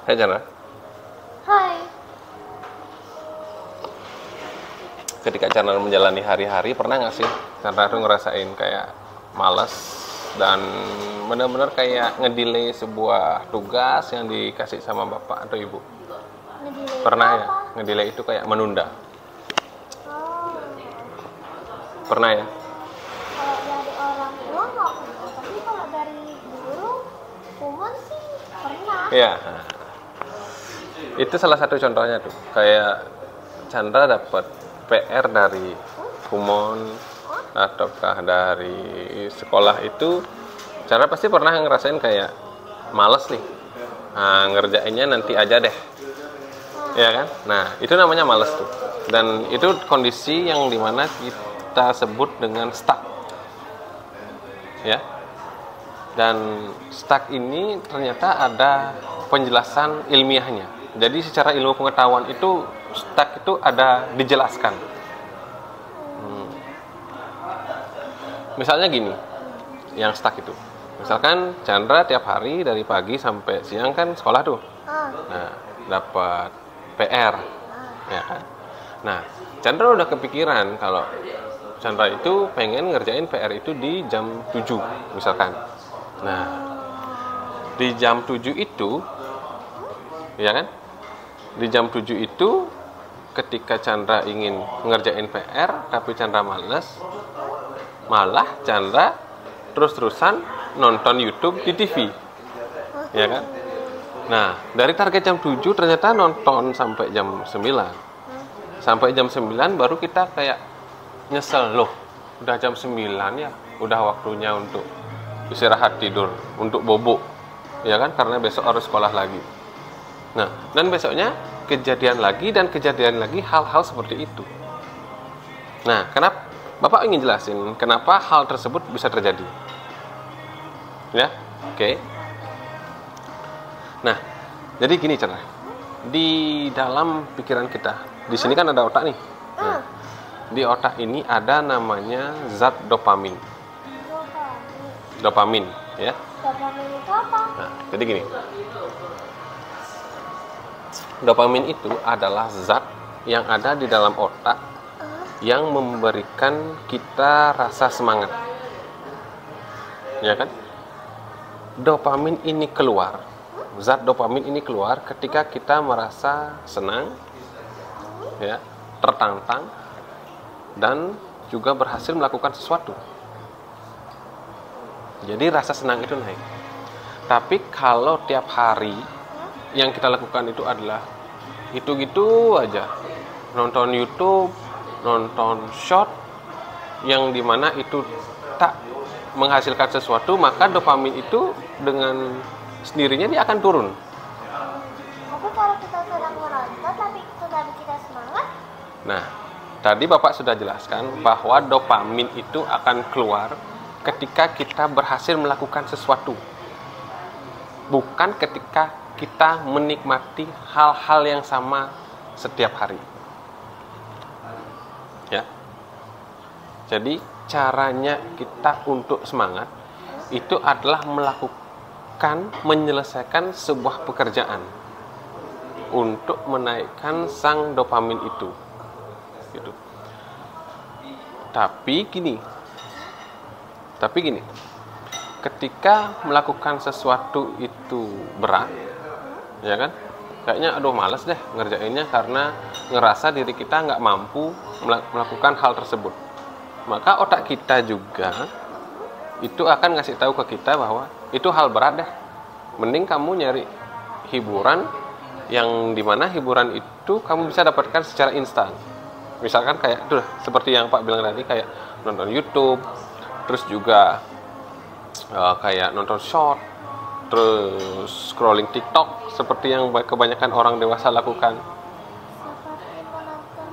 Hai Chandra, Hai. ketika Chandra menjalani hari-hari, pernah nggak sih Chandra tuh ngerasain kayak males dan benar-benar kayak ngedelay sebuah tugas yang dikasih sama bapak atau ibu? Ngedelay Pernah ya? apa? Ngedelay itu kayak menunda. Oh, Pernah ya? kalau dari orang tua nggak pernah, tapi kalau dari guru, umum sih pernah. Iya. Nah, itu salah satu contohnya tuh. Kayak Chandra dapat PR dari Kumon ataukah dari sekolah itu, Chandra pasti pernah ngerasain kayak males nih. Nah, ngerjainnya nanti aja deh. Ya kan? Nah, itu namanya males tuh. Dan itu kondisi yang dimana kita sebut dengan stuck. Ya. Dan stuck ini ternyata ada penjelasan ilmiahnya. Jadi secara ilmu pengetahuan itu stuck itu ada dijelaskan. Misalnya gini, yang stuck itu. Misalkan Chandra tiap hari dari pagi sampai siang kan sekolah tuh. Nah, dapat PR, ya kan? Nah, Chandra udah kepikiran kalau Chandra itu pengen ngerjain PR itu di jam 7 misalkan. Nah, di jam 7 itu, ya kan? Di jam 7 itu, ketika Chandra ingin ngerjain PR, tapi Chandra males, malah Chandra terus-terusan nonton YouTube di TV. Ya kan? Nah, dari target jam 7 ternyata nonton sampai jam 9. Sampai jam 9 baru kita kayak nyesel, loh, udah jam 9 ya, udah waktunya untuk istirahat tidur, untuk bobo, ya kan, karena besok harus sekolah lagi. Nah, dan besoknya kejadian lagi dan kejadian lagi hal-hal seperti itu. Nah, kenapa Bapak ingin jelasin kenapa hal tersebut bisa terjadi? Ya, oke. Nah, jadi gini cara. Di dalam pikiran kita, di sini kan ada otak nih. Nah, di otak ini ada namanya zat dopamin. Dopamin, ya. Dopamin itu apa? Nah, jadi gini. Dopamin itu adalah zat yang ada di dalam otak yang memberikan kita rasa semangat. Ya kan? Dopamin ini keluar. Zat dopamin ini keluar ketika kita merasa senang, ya, tertantang, dan juga berhasil melakukan sesuatu. Jadi rasa senang itu naik. Tapi kalau tiap hari yang kita lakukan itu adalah gitu-gitu aja, nonton YouTube, nonton short, yang dimana itu tak menghasilkan sesuatu, maka dopamin itu dengan sendirinya dia akan turun. Tapi kalau kita sedang menonton, tapi kita semangat. Nah, tadi Bapak sudah jelaskan bahwa dopamin itu akan keluar ketika kita berhasil melakukan sesuatu, bukan ketika kita menikmati hal-hal yang sama setiap hari. Ya. Jadi caranya kita untuk semangat itu adalah menyelesaikan sebuah pekerjaan untuk menaikkan sang dopamin itu. Gitu. Tapi gini, ketika melakukan sesuatu itu berat, ya kan? Kayaknya aduh males deh ngerjainnya karena ngerasa diri kita nggak mampu melakukan hal tersebut. Maka otak kita juga itu akan ngasih tahu ke kita bahwa itu hal berat deh. Mending kamu nyari hiburan yang dimana hiburan itu kamu bisa dapatkan secara instan. Misalkan kayak tuh seperti yang Pak bilang tadi, kayak nonton YouTube, terus juga kayak nonton short, terus scrolling TikTok seperti yang kebanyakan orang dewasa lakukan. Seperti penonton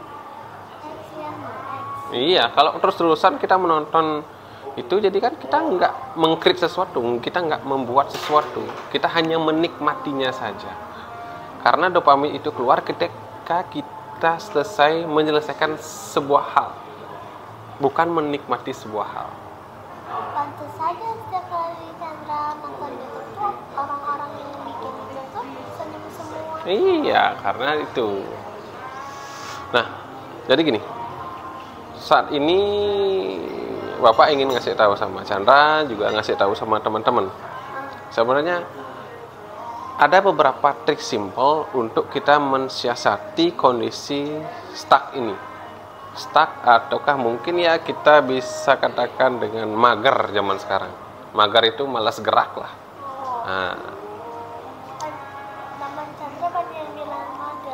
X yang X. Iya, kalau terus-terusan kita menonton itu, jadi kan kita nggak mengkrit sesuatu, kita nggak membuat sesuatu, kita hanya menikmatinya saja. Karena dopamin itu keluar ketika kita selesai menyelesaikan sebuah hal, bukan menikmati sebuah hal. Pantes saja setiap kali Chandra nonton YouTube tuh orang-orang yang bikin itu tuh senyum semua. Iya, karena itu. Nah, jadi gini. Saat ini Bapak ingin ngasih tahu sama Chandra, juga ngasih tahu sama teman-teman. Sebenarnya ada beberapa trik simpel untuk kita mensiasati kondisi stuck ini. Stuck ataukah mungkin ya kita bisa katakan dengan mager zaman sekarang. Mager itu malas gerak lah.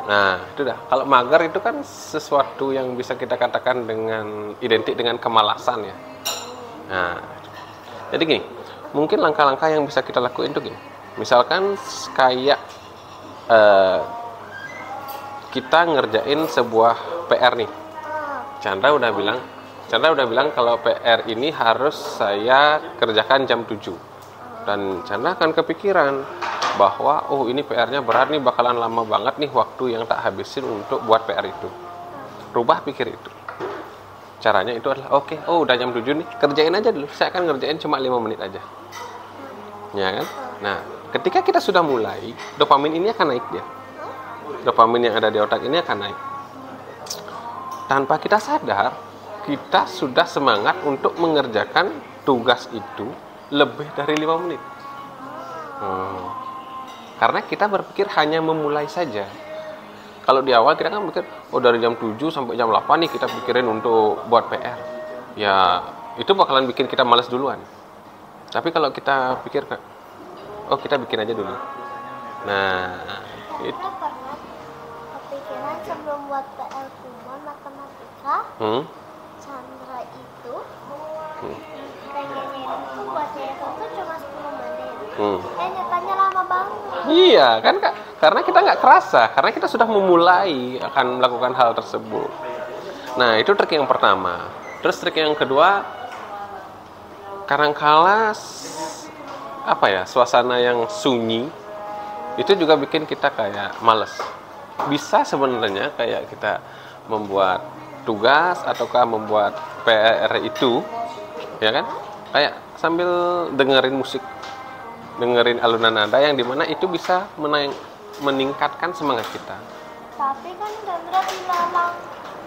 Nah, itu dah. Kalau mager itu kan sesuatu yang bisa kita katakan dengan identik dengan kemalasan ya. Nah, jadi gini, mungkin langkah-langkah yang bisa kita lakuin itu gini. Misalkan kayak kita ngerjain sebuah PR nih. Chandra udah bilang kalau PR ini harus saya kerjakan jam 7. Dan Chandra akan kepikiran bahwa ini PR-nya berat nih, bakalan lama banget nih waktu yang tak habisin untuk buat PR itu. Rubah pikir itu. Caranya itu adalah udah jam 7 nih, kerjain aja dulu. Saya akan ngerjain cuma 5 menit aja. Ya kan? Nah, ketika kita sudah mulai, dopamin ini akan naik dia. Dopamin yang ada di otak ini akan naik. Tanpa kita sadar, kita sudah semangat untuk mengerjakan tugas itu lebih dari 5 menit. Karena kita berpikir hanya memulai saja. Kalau di awal kita kan pikir, dari jam 7 sampai jam 8 nih kita pikirin untuk buat PR. Ya, itu bakalan bikin kita malas duluan. Tapi kalau kita pikir, kita bikin aja dulu. Nah, itu. Pernah kepikiran sebelum buat PR kumon matematika, Chandra itu pengennya itu buatnya itu cuma 10 menit. Nyatanya lama banget. Iya kan Kak, karena kita nggak kerasa, karena kita sudah memulai akan melakukan hal tersebut. Nah, itu trik yang pertama. Terus trik yang kedua, kadangkala suasana yang sunyi itu juga bikin kita kayak males. Bisa sebenarnya kayak kita membuat tugas ataukah membuat PR itu, ya kan? Kayak sambil dengerin musik, dengerin alunan nada yang dimana itu bisa meningkatkan semangat kita. Tapi kan Chandra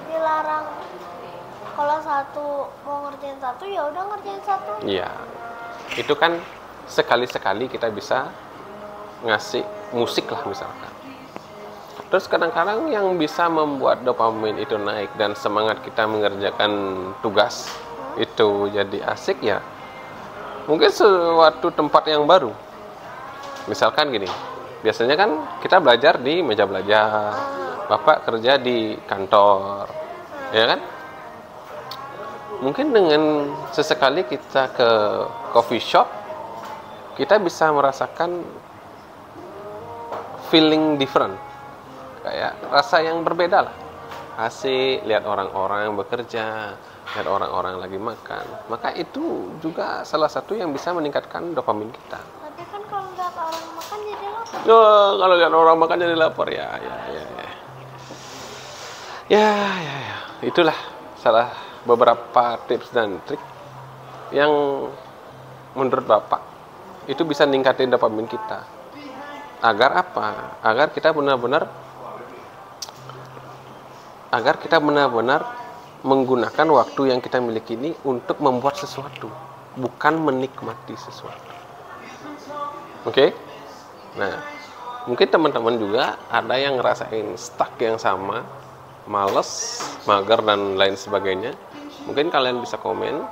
dilarang kalau satu mau ngerjain satu ya udah ngerjain satu. Iya, itu kan sekali-sekali kita bisa ngasih musik lah misalkan. Terus kadang-kadang yang bisa membuat dopamin itu naik dan semangat kita mengerjakan tugas itu jadi asik ya. Mungkin suatu tempat yang baru. Misalkan gini, biasanya kan kita belajar di meja belajar, Bapak kerja di kantor, ya kan? Mungkin dengan sesekali kita ke coffee shop, kita bisa merasakan feeling different, kayak rasa yang berbeda lah. Asik, lihat orang-orang bekerja, lihat orang-orang lagi makan. Maka itu juga salah satu yang bisa meningkatkan dopamin kita. Tapi kan kalau lihat orang makan jadi lapar. Kalau lihat orang makan jadi lapar ya. Itulah salah beberapa tips dan trik yang menurut Bapak itu bisa ningkatin dopamin kita. Agar apa? Agar kita benar-benar menggunakan waktu yang kita miliki ini untuk membuat sesuatu, bukan menikmati sesuatu. Oke? Nah, mungkin teman-teman juga ada yang ngerasain stuck yang sama, males, mager, dan lain sebagainya. Mungkin kalian bisa komen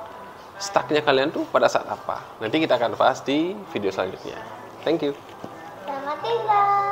stucknya kalian tuh pada saat apa. Nanti kita akan bahas di video selanjutnya. Thank you. Selamat tinggal.